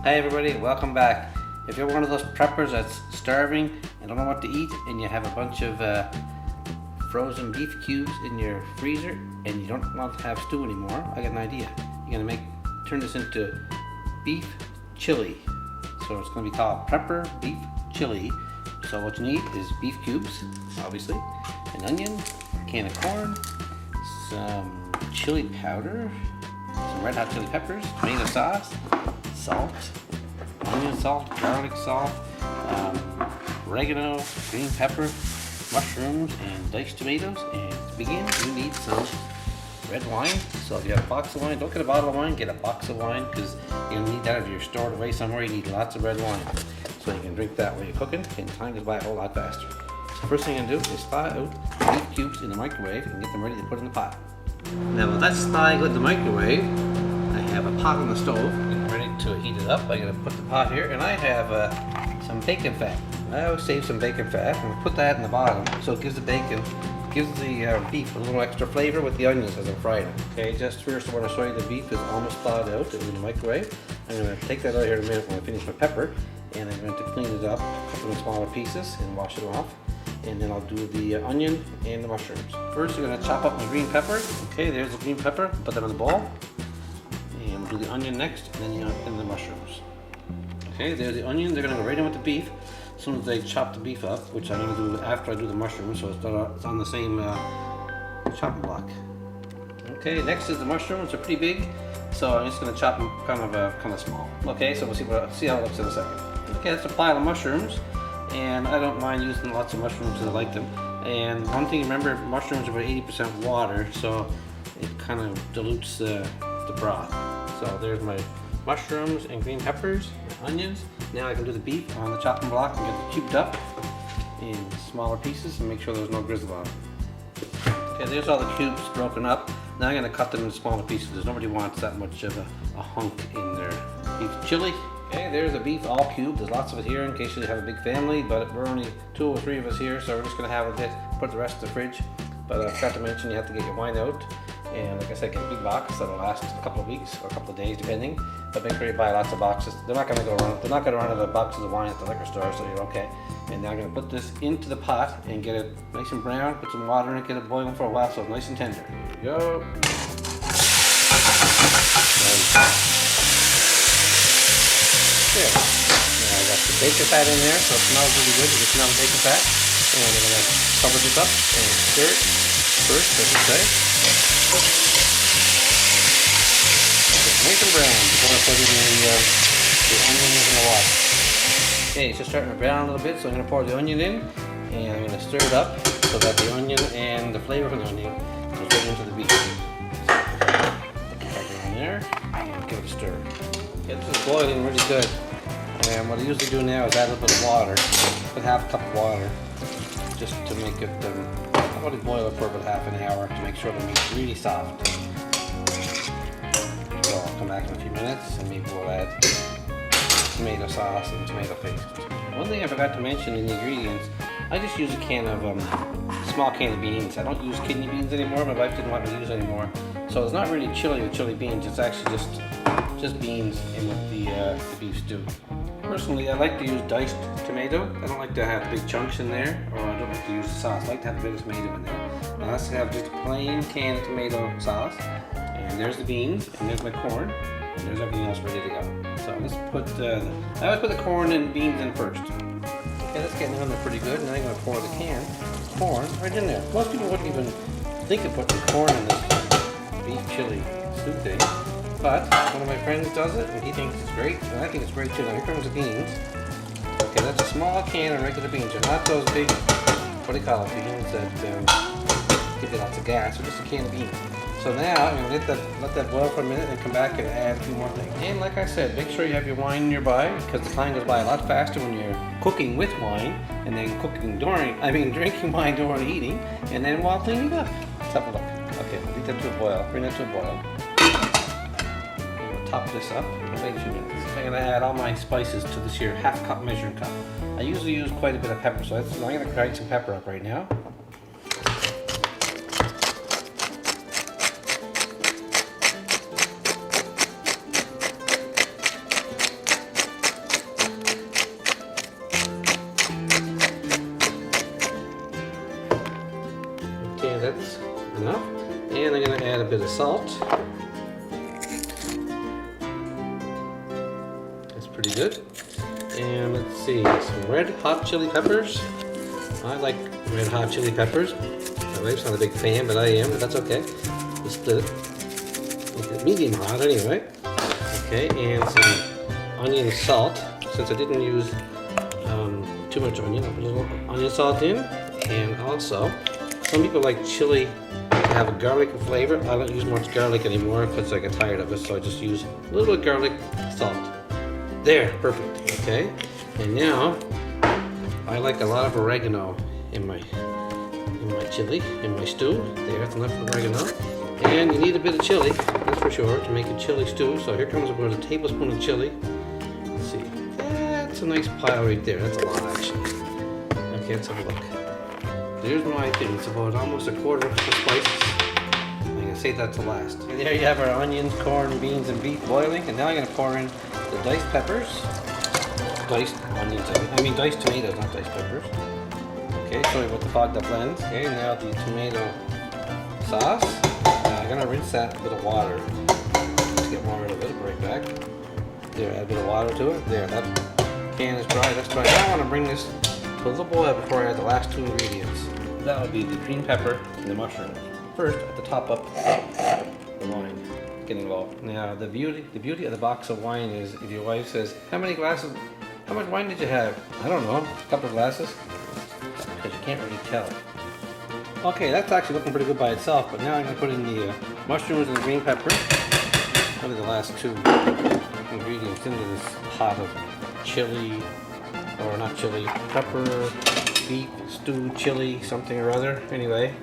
Hey everybody, welcome back. If you're one of those preppers that's starving and don't know what to eat and you have a bunch of frozen beef cubes in your freezer and you don't want to have stew anymore, I got an idea. You're gonna turn this into beef chili. So it's gonna be called Prepper Beef Chili. So what you need is beef cubes, obviously, an onion, a can of corn, some chili powder, some red hot chili peppers, tomato sauce, salt, onion salt, garlic salt, oregano, green pepper, mushrooms, and diced tomatoes. And to begin, you need some red wine. So if you have a box of wine, don't get a bottle of wine, get a box of wine, because you're going to need that if you're stored away somewhere. You need lots of red wine so you can drink that while you're cooking, and time goes by a whole lot faster. So first thing you're going to do is thaw out the beef cubes in the microwave and get them ready to put in the pot. Now with that thawing in the microwave, I have a pot on the stove, getting ready to heat it up. I'm going to put the pot here, and I have some bacon fat. I always save some bacon fat and put that in the bottom so it gives the bacon, gives the beef a little extra flavor with the onions as I'm frying it. Okay, just first I want to show you the beef is almost thawed out in the microwave. I'm going to take that out here in a minute when I finish my pepper, and I'm going to clean it up, cut them in smaller pieces and wash it off. And then I'll do the onion and the mushrooms. First I'm going to chop up my green pepper. Okay, there's the green pepper, put them in the bowl. And we'll do the onion next, and then the mushrooms. Okay, there's the onion. They're going to go right in with the beef as soon as they chop the beef up, which I'm going to do after I do the mushrooms, so it's on the same chopping block. Okay, next is the mushrooms. They're pretty big, so I'm just going to chop them kind of small. Okay, so we'll see how it looks in a second. Okay, that's a pile of mushrooms, and I don't mind using lots of mushrooms because I like them. And one thing, remember, mushrooms are about 80% water, so it kind of dilutes the broth. So there's my mushrooms and green peppers and onions. Now I can do the beef on the chopping block and get it cubed up in smaller pieces and make sure there's no grizzle on it. Okay, there's all the cubes broken up. Now I'm going to cut them into smaller pieces because nobody wants that much of a hunk in their beef chili. Okay, there's the beef all cubed. There's lots of it here in case you have a big family, but we're only 2 or 3 of us here, so we're just going to have a bit, put the rest in the fridge. But I forgot to mention you have to get your wine out. And like I said, get a big box that'll last a couple of weeks or a couple of days depending. But make sure you buy lots of boxes. They're not gonna run out of boxes of wine at the liquor store, so you're okay. And now I'm gonna put this into the pot and get it nice and brown, put some water in it, get it boiling for a while so it's nice and tender. Here we go. There. Now I got the bacon fat in there, so it smells really good. You can smell the bacon fat. And I'm gonna cover this up and stir it first, I should say. Nice and brown before I put in the onions in the water. Okay, it's just starting to brown a little bit, so I'm going to pour the onion in and I'm going to stir it up so that the onion and the flavor from the onion goes right into the beef. So, put the pepper in there and give it a stir. Okay, this is boiling really good. And what I usually do now is add a little bit of water, put half a cup of water, just to make it, I'll let it boil for about half an hour to make sure the meat's really soft. So I'll come back in a few minutes and maybe we'll add tomato sauce and tomato paste. One thing I forgot to mention in the ingredients, I just use a small can of beans. I don't use kidney beans anymore. My wife didn't want me to use anymore. So it's not really chili with chili beans. It's actually just beans in with the beef stew. Personally, I like to use diced tomato. I don't like to have big chunks in there, or I don't like to use the sauce. I like to have a bit of tomato in there. Now let's have just a plain canned tomato sauce. And there's the beans, and there's my corn, and there's everything else ready to go. So let's I always put the corn and beans in first. Okay, that's getting in there pretty good. Now I'm going to pour the can of corn right in there. Most people wouldn't even think of putting corn in this beef chili stew thing. But one of my friends does it, and he thinks it's great, and I think it's great too. Now here comes the beans. Okay, that's a small can of regular beans. They're not those big, what do you call it, beans that give you lots of gas. They're just a can of beans. So now I'm going to let that boil for a minute and come back and add a few more things. And like I said, make sure you have your wine nearby because the time goes by a lot faster when you're cooking with wine and then drinking wine during eating and then while cleaning up. Let's have a look. Okay, leave that to a boil. Bring that to a boil. Top this up and wait a few minutes. I'm going to add all my spices to this here half cup measuring cup. I usually use quite a bit of pepper, so I'm going to grind some pepper up right now. add a bit of salt. That's pretty good. And let's see, some red hot chili peppers. I like red hot chili peppers. My wife's not a big fan, but I am, but that's okay. We'll split it. Make it medium hot anyway. Okay, and some onion salt. Since I didn't use too much onion, I'll put a little onion salt in. And also, some people like chili to have a garlic flavor. I don't use much garlic anymore because I get tired of it, so I just use a little bit of garlic salt. There, perfect. Okay, and now I like a lot of oregano in my chili, in my stew. There's enough oregano. And you need a bit of chili, that's for sure, to make a chili stew. So here comes about a tablespoon of chili. Let's see. That's a nice pile right there. That's a lot, actually. Okay, let's have a look. There's my thing. It's about almost a quarter of the spices. I'm going to save that to last. And there you have our onions, corn, beans, and beef boiling. And now I'm going to pour in the diced peppers. Diced onions, I mean diced tomatoes, not diced peppers. Okay, sorry about the fogged up lens. Okay, now the tomato sauce. I'm gonna rinse that with a bit of water. Let's get water a little bit, right back. There, add a bit of water to it. There, that can is dry, that's dry. Now I want to bring this to a little boil before I add the last two ingredients. That would be the green pepper and the mushroom. First, at the top up, the wine. Get involved. Now, the beauty of the box of wine is if your wife says, how much wine did you have? I don't know, a couple of glasses. Because you can't really tell. Okay, that's actually looking pretty good by itself, but now I'm going to put in the mushrooms and the green pepper. What are the last two ingredients into this pot of chili, or not chili, pepper, beef, stew, chili, something or other. Anyway,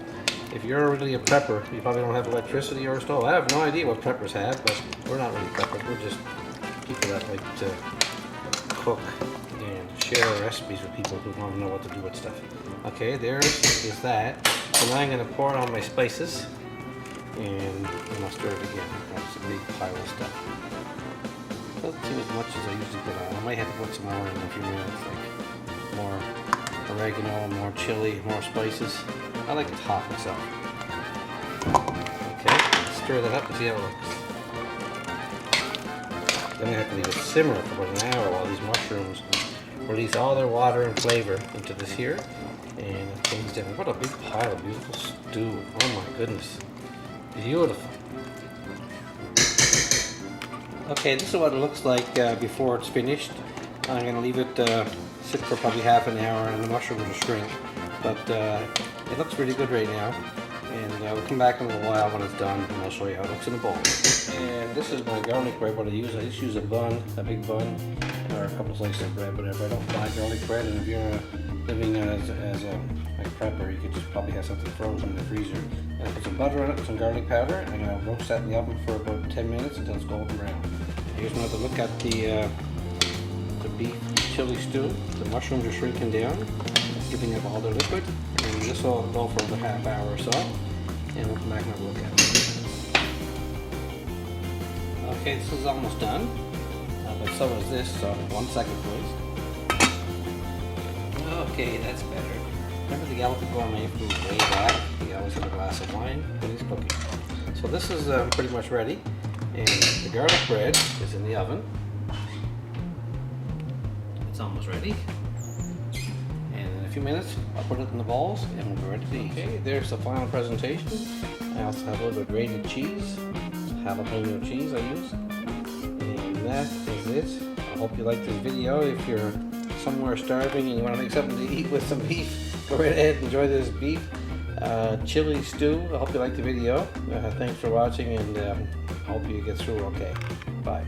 if you're really a prepper, you probably don't have electricity or a stove. I have no idea what preppers have, but we're not really preppers. We're just people that like to cook and share recipes with people who want to know what to do with stuff. Okay, there is that. So now I'm going to pour on my spices and I'll stir it again. That's a big pile of stuff. Doesn't seem as much as I usually put on. I might have to put some more in a few minutes, like more oregano, more chili, more spices. I like it hot myself. Okay, stir that up and see how it looks. Then I have to leave it simmer for about an hour while these mushrooms release all their water and flavor into this here. And it things down. What a big pile of beautiful stew. Oh my goodness. Beautiful. Okay, this is what it looks like before it's finished. I'm going to leave it sit for probably half an hour and the mushrooms will shrink. But it looks really good right now. And we'll come back in a little while when it's done and I'll show you how it looks in a bowl. And this is my garlic bread, what I use. I just use a bun, a big bun, or a couple slices of bread, whatever. I don't buy garlic bread, and if you're living as a prepper, you could just probably have something frozen in the freezer. And I put some butter on it, some garlic powder, and I'm going to roast that in the oven for about 10 minutes until it's golden brown. Here's another look at the beef chili stew. The mushrooms are shrinking down, giving up all their liquid, and this will go for about a half hour or so, and we'll come back and have a look at it. Okay, this is almost done, but so is this, so 1 second please. Okay, that's better. Remember the Elephant Gourmet food way back? He always had a glass of wine when he's cooking. So this is pretty much ready, and the garlic bread is in the oven. It's almost ready. And in a few minutes, I'll put it in the bowls and we'll be ready to eat. Okay, there's the final presentation. I also have a little bit of grated cheese, jalapeno cheese I use. And that is it. I hope you liked this video. If you're somewhere starving and you want to make something to eat with some beef, go right ahead and enjoy this beef chili stew. I hope you liked the video. Thanks for watching, and I hope you get through okay. Bye.